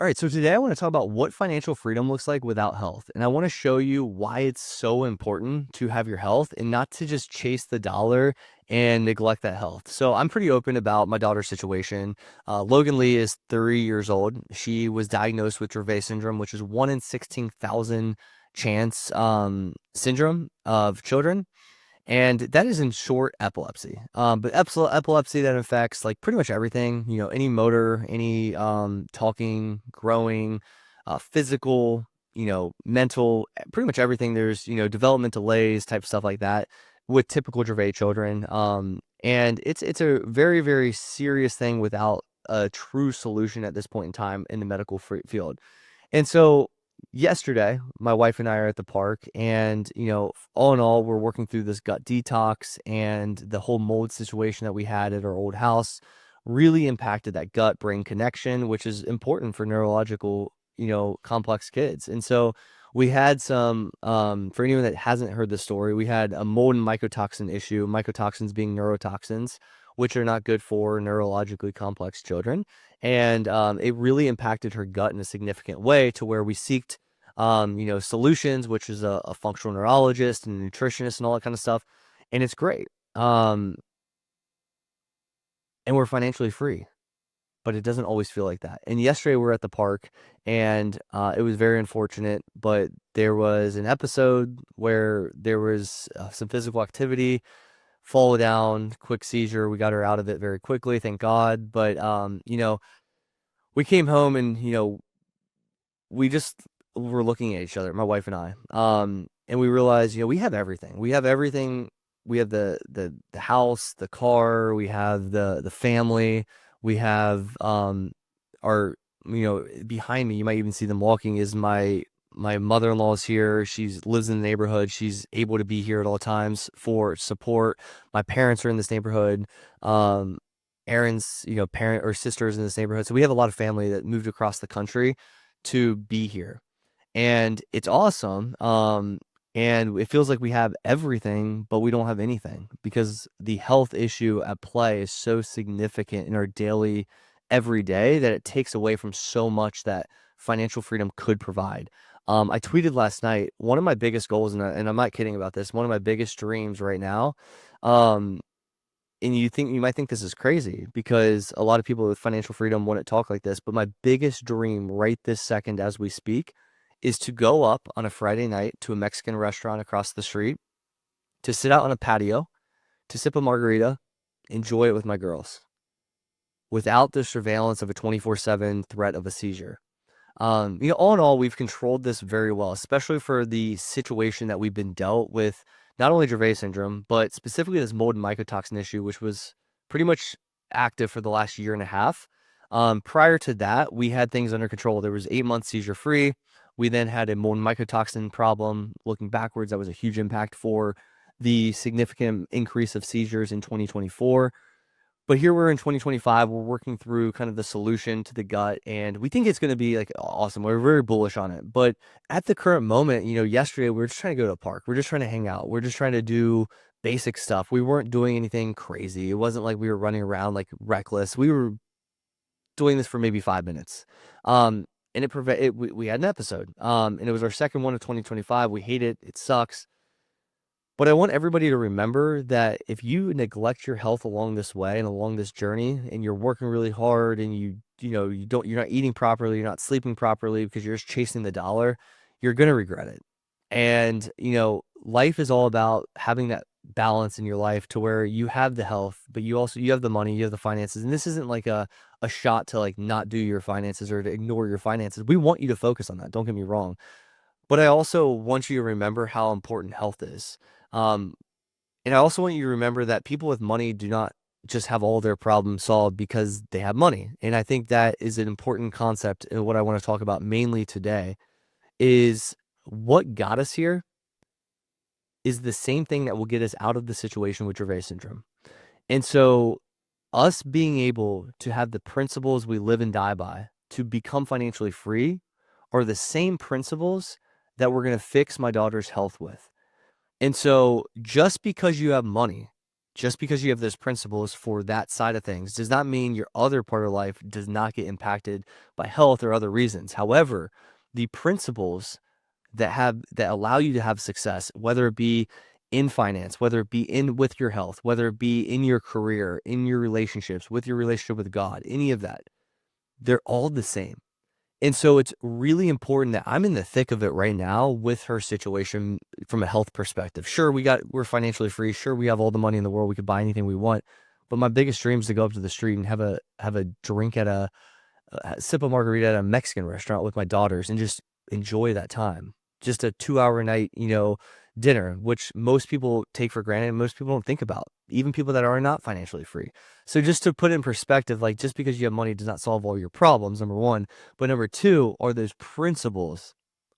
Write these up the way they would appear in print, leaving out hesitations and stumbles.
All right, so today I want to talk about what financial freedom looks like without health. And I want to show you why it's so important to have your health and not to just chase the dollar and neglect that health. So I'm pretty open about my daughter's situation. Logan Lee is 3 years old. She was diagnosed with Dravet Syndrome, which is 1 in 16,000 chance syndrome of children. And that is in short epilepsy. But epilepsy that affects like pretty much everything, any motor, any talking, growing, physical, mental, pretty much everything. There's, development delays, type stuff like that with typical Dravet children. And it's a very, very serious thing without a true solution at this point in time in the medical field. And so yesterday, my wife and I are at the park, and all in all, we're working through this gut detox, and the whole mold situation that we had at our old house really impacted that gut brain connection, which is important for neurological, complex kids. And so we had some, for anyone that hasn't heard the story, we had a mold and mycotoxin issue, mycotoxins being neurotoxins, which are not good for neurologically complex children. And it really impacted her gut in a significant way to where we seeked, solutions, which is a functional neurologist and a nutritionist and all that kind of stuff. And it's great. And we're financially free, but it doesn't always feel like that. And yesterday we were at the park, and it was very unfortunate, but there was an episode where there was some physical activity, fall down, quick seizure. We got her out of it very quickly, thank God. But we came home, and we just were looking at each other, my wife and I, and we realized, we have everything. We have everything. We have the house, the car. We have the family. We have our, behind me, you might even see them walking, is my mother-in-law is here. She lives in the neighborhood. She's able to be here at all times for support. My parents are in this neighborhood. Aaron's, parent or sisters in this neighborhood. So we have a lot of family that moved across the country to be here, and it's awesome. And it feels like we have everything, but we don't have anything, because the health issue at play is so significant in our daily, every day, that it takes away from so much that financial freedom could provide. I tweeted last night, one of my biggest goals, and I'm not kidding about this, one of my biggest dreams right now, and you might think this is crazy because a lot of people with financial freedom wouldn't talk like this, but my biggest dream right this second as we speak is to go up on a Friday night to a Mexican restaurant across the street, to sit out on a patio, to sip a margarita, enjoy it with my girls, without the surveillance of a 24/7 threat of a seizure. All in all, we've controlled this very well, especially for the situation that we've been dealt with, not only Dravet syndrome, but specifically this mold and mycotoxin issue, which was pretty much active for the last year and a half. Prior to that, we had things under control. There was 8 months seizure free. We then had a mold and mycotoxin problem. Looking backwards, that was a huge impact for the significant increase of seizures in 2024. But here we're in 2025, we're working through kind of the solution to the gut, and we think it's going to be like awesome. We're very bullish on it. But at the current moment, yesterday we were just trying to go to a park. We're just trying to hang out. We're just trying to do basic stuff. We weren't doing anything crazy. It wasn't like we were running around like reckless. We were doing this for maybe 5 minutes. And we had an episode. And it was our second one of 2025. We hate it. It sucks. But I want everybody to remember that if you neglect your health along this way and along this journey, and you're working really hard, and you're not eating properly, you're not sleeping properly because you're just chasing the dollar, you're going to regret it. And, life is all about having that balance in your life to where you have the health, but you have the money, you have the finances. And this isn't like a shot to like not do your finances or to ignore your finances. We want you to focus on that. Don't get me wrong. But I also want you to remember how important health is. Um, and I also want you to remember that people with money do not just have all their problems solved because they have money. And I think that is an important concept. And what I want to talk about mainly today is what got us here is the same thing that will get us out of the situation with Dravet syndrome. And so us being able to have the principles we live and die by to become financially free are the same principles that we're going to fix my daughter's health with. And so just because you have money Just because you have those principles for that side of things does not mean your other part of life does not get impacted by health or other reasons. However, the principles that allow you to have success, whether it be in finance, whether it be in with your health, whether it be in your career, in your relationships, with your relationship with God, any of that, they're all the same. And so it's really important that I'm in the thick of it right now with her situation from a health perspective. Sure, we're financially free. Sure, we have all the money in the world. We could buy anything we want. But my biggest dream is to go up to the street and have a drink at sip a margarita at a Mexican restaurant with my daughters and just enjoy that time. Just a 2 hour night, dinner, which most people take for granted and most people don't think about, even people that are not financially free. So just to put it in perspective, like just because you have money does not solve all your problems, number one. But number two, are those principles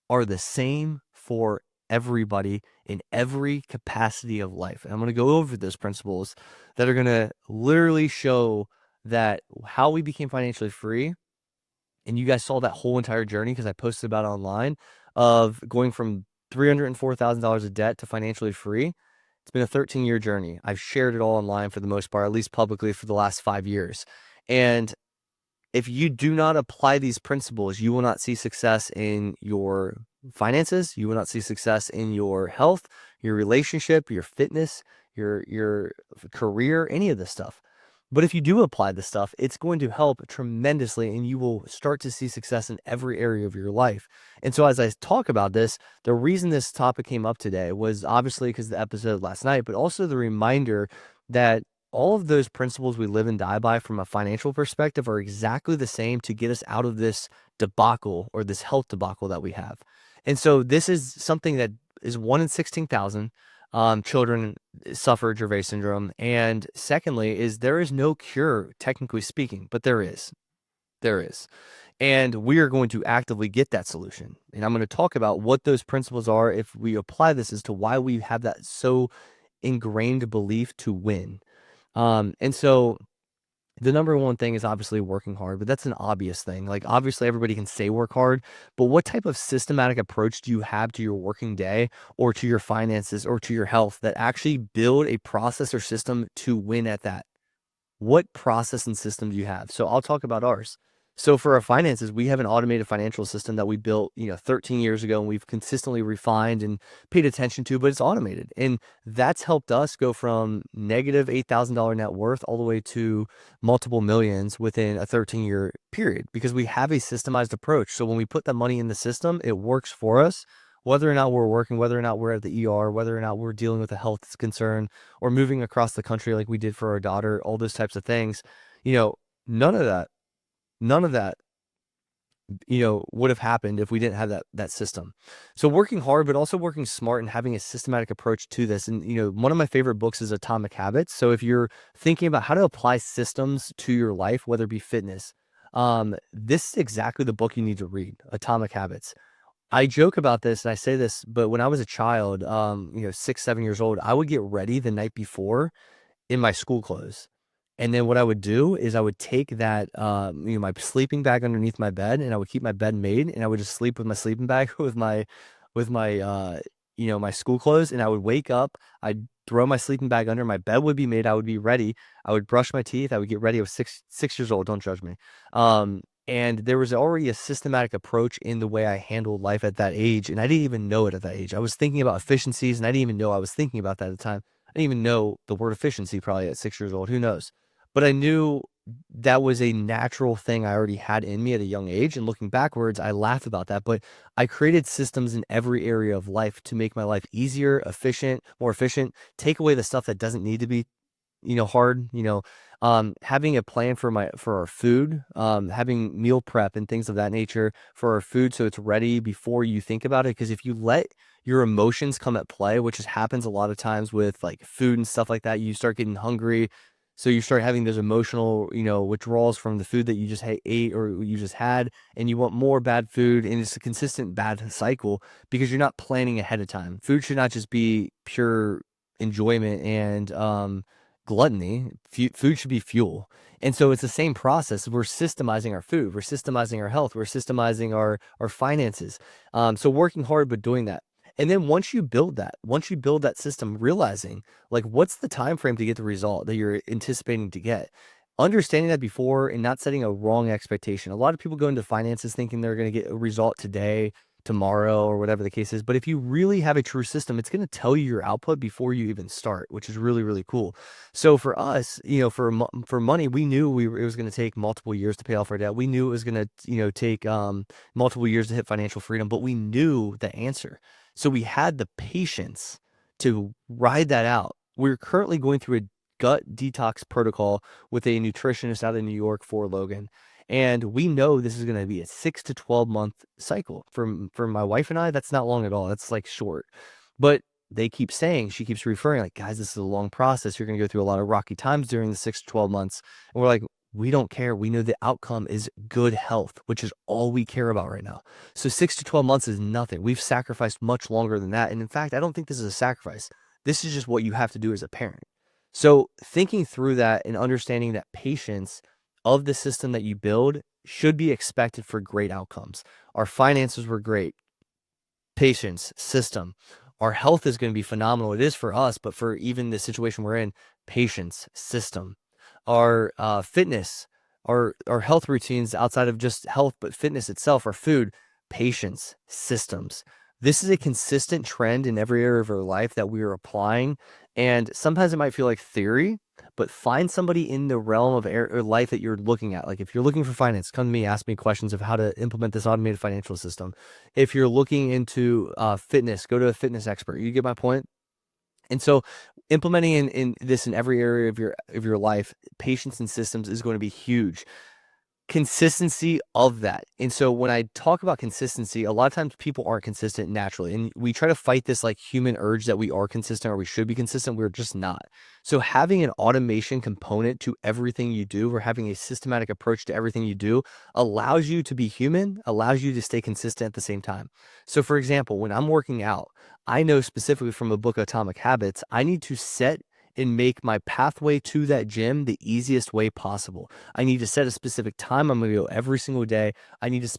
are the same for everybody in every capacity of life. And I'm going to go over those principles that are going to literally show that how we became financially free. And you guys saw that whole entire journey because I posted about it online of going from $304,000 of debt to financially free. It's been a 13-year journey. I've shared it all online for the most part, at least publicly for the last 5 years. And if you do not apply these principles, you will not see success in your finances. You will not see success in your health, your relationship, your fitness, your career, any of this stuff. But if you do apply this stuff, it's going to help tremendously and you will start to see success in every area of your life. And so as I talk about this, the reason this topic came up today was obviously because of the episode last night, but also the reminder that all of those principles we live and die by from a financial perspective are exactly the same to get us out of this debacle or this health debacle that we have. And so this is something that is 1 in 16,000 children suffer Dravet syndrome. And secondly, is there is no cure, technically speaking, but there is. There is. And we are going to actively get that solution. And I'm going to talk about what those principles are if we apply this as to why we have that so ingrained belief to win. And so the number one thing is obviously working hard, but that's an obvious thing. Like obviously everybody can say work hard, but what type of systematic approach do you have to your working day or to your finances or to your health that actually build a process or system to win at that? What process and system do you have? So I'll talk about ours. So for our finances, we have an automated financial system that we built, 13 years ago, and we've consistently refined and paid attention to, but it's automated. And that's helped us go from negative $8,000 net worth all the way to multiple millions within a 13-year period because we have a systemized approach. So when we put that money in the system, it works for us. Whether or not we're working, whether or not we're at the ER, whether or not we're dealing with a health concern or moving across the country like we did for our daughter, all those types of things, none of that, none of that, would have happened if we didn't have that system. So working hard, but also working smart and having a systematic approach to this. And, one of my favorite books is Atomic Habits. So if you're thinking about how to apply systems to your life, whether it be fitness, this is exactly the book you need to read, Atomic Habits. I joke about this and I say this, but when I was a child, 6, 7 years old, I would get ready the night before in my school clothes. And then what I would do is I would take that, my sleeping bag underneath my bed and I would keep my bed made and I would just sleep with my sleeping bag with my school clothes. And I would wake up, I'd throw my sleeping bag under, my bed would be made. I would be ready. I would brush my teeth. I would get ready. I was six years old. Don't judge me. And there was already a systematic approach in the way I handled life at that age. And I didn't even know it at that age. I was thinking about efficiencies and I didn't even know I was thinking about that at the time. I didn't even know the word efficiency probably at 6 years old. Who knows? But I knew that was a natural thing I already had in me at a young age. And looking backwards, I laugh about that. But I created systems in every area of life to make my life easier, more efficient, take away the stuff that doesn't need to be hard, having a plan for our food, having meal prep and things of that nature for our food. So it's ready before you think about it. Cause if you let your emotions come at play, which just happens a lot of times with like food and stuff like that, you start getting hungry. So you start having those emotional, withdrawals from the food that you just ate or you just had, and you want more bad food. And it's a consistent bad cycle because you're not planning ahead of time. Food should not just be pure enjoyment and, gluttony. Food should be fuel. And so it's the same process. We're systemizing our food, we're systemizing our health, we're systemizing our finances. So working hard, but doing that. And then once you build that system, realizing like what's the time frame to get the result that you're anticipating to get. Understanding that before and not setting a wrong expectation. A lot of people go into finances thinking they're going to get a result today, tomorrow, or whatever the case is. But if you really have a true system, it's going to tell you your output before you even start, which is really, really cool. So for us, for money, we knew it was going to take multiple years to pay off our debt. We knew it was going to, take multiple years to hit financial freedom, but we knew the answer. So we had the patience to ride that out. We're currently going through a gut detox protocol with a nutritionist out in New York for Logan. And we know this is going to be a 6 to 12 month cycle. For my wife and I, that's not long at all. That's like short. But she keeps referring like, guys, this is a long process. You're going to go through a lot of rocky times during the 6 to 12 months. And we're like, we don't care. We know the outcome is good health, which is all we care about right now. So 6 to 12 months is nothing. We've sacrificed much longer than that. And in fact, I don't think this is a sacrifice. This is just what you have to do as a parent. So thinking through that and understanding that patience of the system that you build should be expected for great outcomes. Our finances were great. Patience, system. Our health is going to be phenomenal. It is for us, but for even the situation we're in, patience, system. Our fitness, our health routines outside of just health, but fitness itself, our food, patience, systems. This is a consistent trend in every area of our life that we are applying. And sometimes it might feel like theory, but find somebody in the realm of or life that you're looking at. Like if you're looking for finance, come to me, ask me questions of how to implement this automated financial system. If you're looking into fitness, go to a fitness expert. You get my point? And so implementing in every area of your life, patience and systems is going to be huge. Consistency of that. And so when I talk about consistency, a lot of times people aren't consistent naturally. And we try to fight this like human urge that we are consistent or we should be consistent. We're just not. So having an automation component to everything you do, or having a systematic approach to everything you do, allows you to be human, allows you to stay consistent at the same time. So for example, when I'm working out, I know specifically from a book, Atomic Habits, I need to set and make my pathway to that gym the easiest way possible. I need to set a specific time I'm going to go every single day. I need to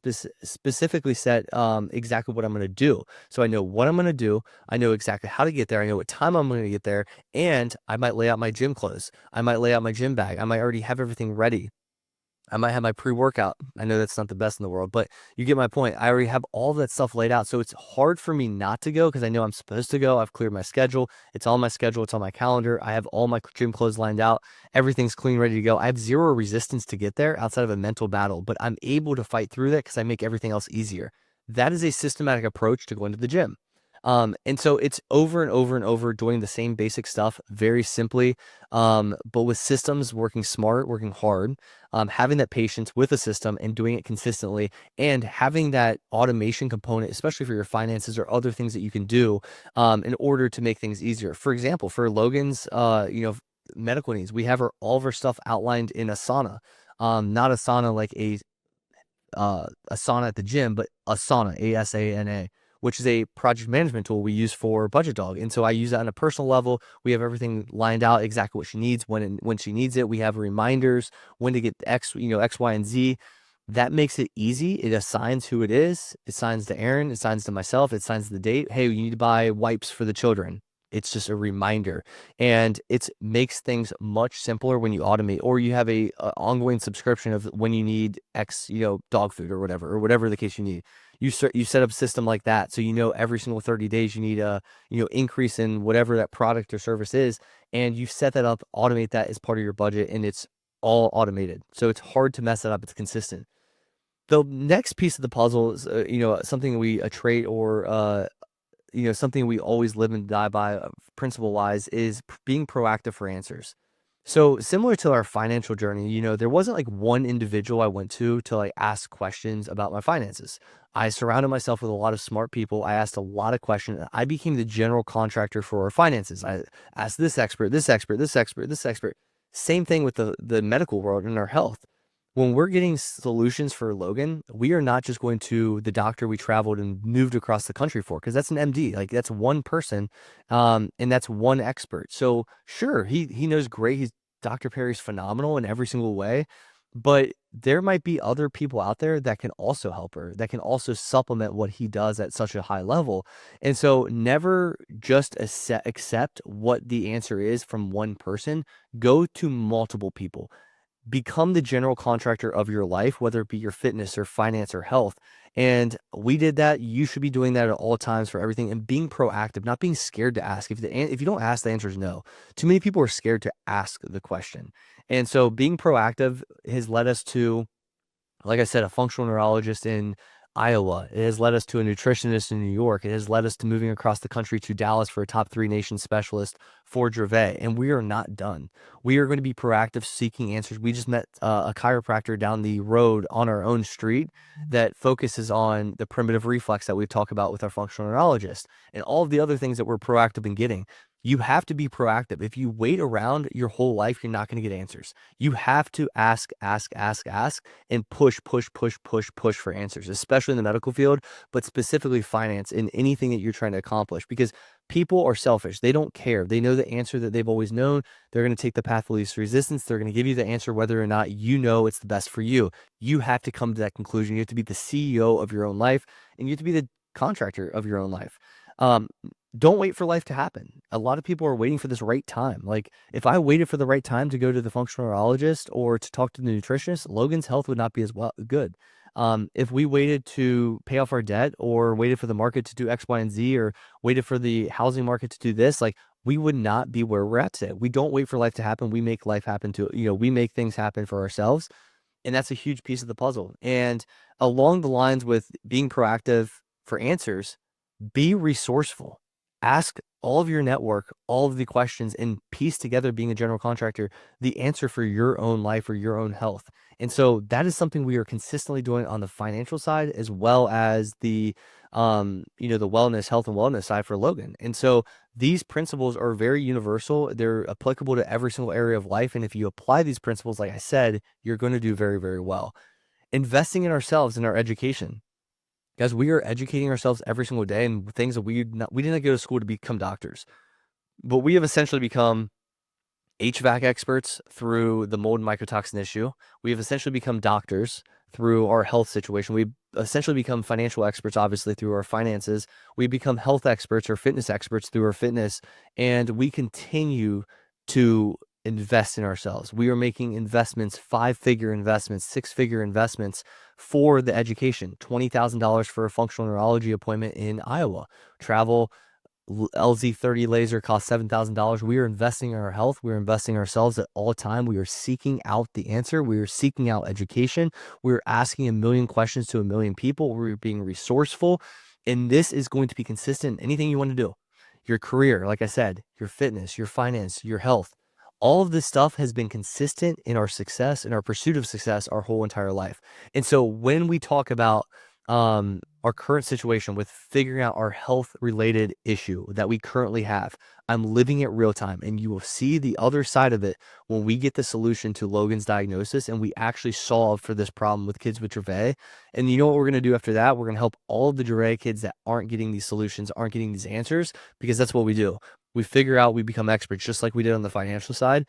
specifically set exactly what I'm going to do. So I know what I'm going to do. I know exactly how to get there. I know what time I'm going to get there. And I might lay out my gym clothes. I might lay out my gym bag. I might already have everything ready. I might have my pre-workout. I know that's not the best in the world, but you get my point. I already have all that stuff laid out. So it's hard for me not to go because I know I'm supposed to go. I've cleared my schedule. It's on my schedule. It's on my calendar. I have all my gym clothes lined out. Everything's clean, ready to go. I have zero resistance to get there outside of a mental battle, but I'm able to fight through that because I make everything else easier. That is a systematic approach to going to the gym. And so it's over and over and over doing the same basic stuff very simply, but with systems, working smart, working hard, having that patience with a system and doing it consistently, and having that automation component, especially for your finances or other things that you can do in order to make things easier. For example, for Logan's, medical needs, we have all of our stuff outlined in Asana, not Asana like a Asana at the gym, but Asana, ASANA, which is a project management tool we use for Budget Dog. And so I use that on a personal level. We have everything lined out, exactly what she needs, when she needs it. We have reminders, when to get X, X, Y, and Z. That makes it easy. It assigns who it is. It assigns to Aaron. It assigns to myself. It assigns the date. Hey, you need to buy wipes for the children. It's just a reminder, and it makes things much simpler when you automate, or you have a ongoing subscription of when you need X, dog food or whatever the case you need. You set up a system like that, so every single 30 days you need a increase in whatever that product or service is, and you set that up, automate that as part of your budget, and it's all automated. So it's hard to mess that up. It's consistent. The next piece of the puzzle is something a trait or something we always live and die by principle wise is being proactive for answers. So similar to our financial journey, there wasn't like one individual I went to like ask questions about my finances. I surrounded myself with a lot of smart people. I asked a lot of questions. I became the general contractor for our finances. I asked this expert, this expert, this expert, this expert. Same thing with the medical world and our health. When we're getting solutions for Logan, we are not just going to the doctor we traveled and moved across the country for, because that's an MD. Like that's one person, and that's one expert. So sure, he knows great. Dr. Perry's phenomenal in every single way, but there might be other people out there that can also help her, that can also supplement what he does at such a high level. And so never just accept what the answer is from one person. Go to multiple people. Become the general contractor of your life, whether it be your fitness or finance or health. And we did that. You should be doing that at all times for everything, and being proactive, not being scared to ask. If you don't ask, the answer is no. Too many people are scared to ask the question. And so being proactive has led us to, like I said, a functional neurologist in Iowa. It has led us to a nutritionist in New York. It has led us to moving across the country to Dallas for a top 3 nation specialist for Dravet. And we are not done. We are going to be proactive, seeking answers. We just met a chiropractor down the road on our own street that focuses on the primitive reflex that we talk about with our functional neurologist and all of the other things that we're proactive in getting. You have to be proactive. If you wait around your whole life, you're not going to get answers. You have to ask, and push for answers, especially in the medical field, but specifically finance in anything that you're trying to accomplish, because people are selfish. They don't care. They know the answer that they've always known. They're going to take the path of least resistance. They're going to give you the answer whether or not you know it's the best for you. You have to come to that conclusion. You have to be the CEO of your own life, and you have to be the contractor of your own life. Don't wait for life to happen. A lot of people are waiting for this right time. Like, if I waited for the right time to go to the functional neurologist or to talk to the nutritionist, Logan's health would not be as good. If we waited to pay off our debt, or waited for the market to do X, Y, and Z, or waited for the housing market to do this, like, we would not be where we're at today. We don't wait for life to happen. We make life happen we make things happen for ourselves. And that's a huge piece of the puzzle. And along the lines with being proactive for answers, be resourceful. Ask all of your network all of the questions, and piece together, being a general contractor, the answer for your own life or your own health. And so that is something we are consistently doing on the financial side, as well as the the wellness, health and wellness side for Logan. And so these principles are very universal. They're applicable to every single area of life. And if you apply these principles, like I said, you're going to do very, very well. Investing in ourselves, in our education. Guys, we are educating ourselves every single day in things that we didn't go to school to become doctors, but we have essentially become HVAC experts through the mold and mycotoxin issue. We have essentially become doctors through our health situation. We essentially become financial experts, obviously, through our finances. We become health experts or fitness experts through our fitness, and we continue to invest in ourselves. We are making investments, 5-figure investments, 6-figure investments for the education. $20,000 for a functional neurology appointment in Iowa. Travel, LZ30 laser costs $7,000. We are investing in our health. We're investing in ourselves at all time. We are seeking out the answer. We are seeking out education. We're asking a million questions to a million people. We're being resourceful. And this is going to be consistent in anything you want to do. Your career, like I said, your fitness, your finance, your health. All of this stuff has been consistent in our success, in our pursuit of success, our whole entire life. And so when we talk about our current situation with figuring out our health related issue that we currently have, I'm living it real time, and you will see the other side of it when we get the solution to Logan's diagnosis and we actually solve for this problem with kids with Dravet. And you know what we're going to do after that? We're going to help all of the Dravet kids that aren't getting these solutions, aren't getting these answers, because that's what we do. We figure out, we become experts, just like we did on the financial side.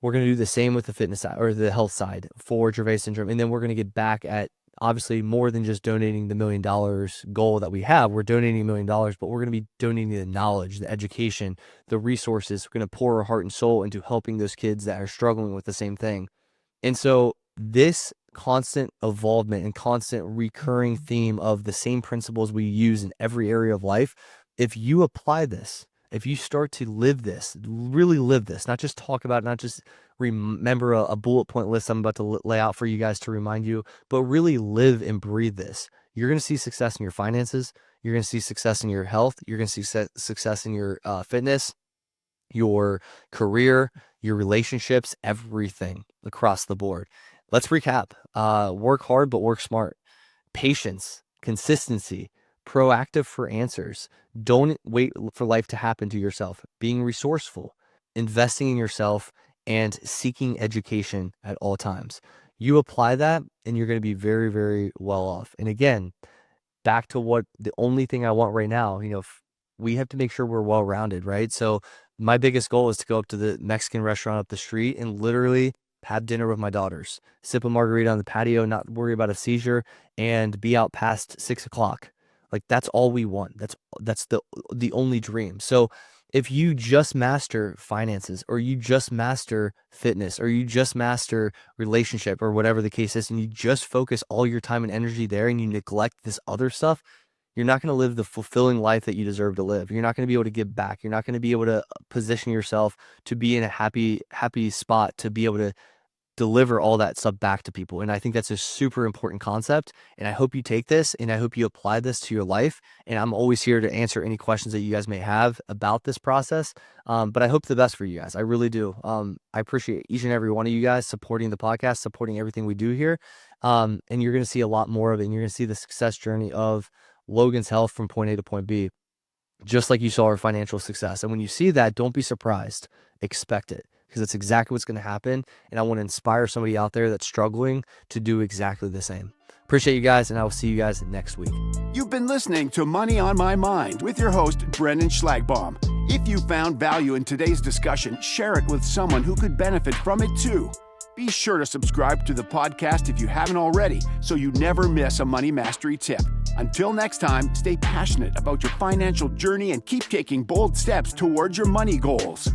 We're going to do the same with the fitness side or the health side for Dravet syndrome. And then we're going to get back at, obviously, more than just donating the $1 million goal that we have. We're donating $1 million, but we're going to be donating the knowledge, the education, the resources. We're going to pour our heart and soul into helping those kids that are struggling with the same thing. And so this constant evolvement and constant recurring theme of the same principles we use in every area of life, if you apply this, if you start to live this, really live this, not just talk about it, not just remember a bullet point list I'm about to lay out for you guys to remind you, but really live and breathe this, you're going to see success in your finances. You're going to see success in your health. You're going to see success in your fitness, your career, your relationships, everything across the board. Let's recap. Work hard, but work smart. Patience, consistency, proactive for answers. Don't wait for life to happen to yourself. Being resourceful, investing in yourself, and seeking education at all times. You apply that and you're going to be very, very well off. And again, back to what the only thing I want right now, we have to make sure we're well-rounded, right? So my biggest goal is to go up to the Mexican restaurant up the street and literally have dinner with my daughters, sip a margarita on the patio, not worry about a seizure, and be out past 6 o'clock. Like, that's all we want. That's the only dream. So if you just master finances, or you just master fitness, or you just master relationship, or whatever the case is, and you just focus all your time and energy there, and you neglect this other stuff, you're not going to live the fulfilling life that you deserve to live. You're not going to be able to give back. You're not going to be able to position yourself to be in a happy spot to be able to deliver all that stuff back to people. And I think that's a super important concept. And I hope you take this and I hope you apply this to your life. And I'm always here to answer any questions that you guys may have about this process. But I hope the best for you guys. I really do. I appreciate each and every one of you guys supporting the podcast, supporting everything we do here. And you're going to see a lot more of it. And you're going to see the success journey of Logan's health from point A to point B, just like you saw our financial success. And when you see that, don't be surprised. Expect it, because it's exactly what's going to happen. And I want to inspire somebody out there that's struggling to do exactly the same. Appreciate you guys, and I will see you guys next week. You've been listening to Money on My Mind with your host, Brendan Schlagbaum. If you found value in today's discussion, share it with someone who could benefit from it too. Be sure to subscribe to the podcast if you haven't already, so you never miss a money mastery tip. Until next time, stay passionate about your financial journey and keep taking bold steps towards your money goals.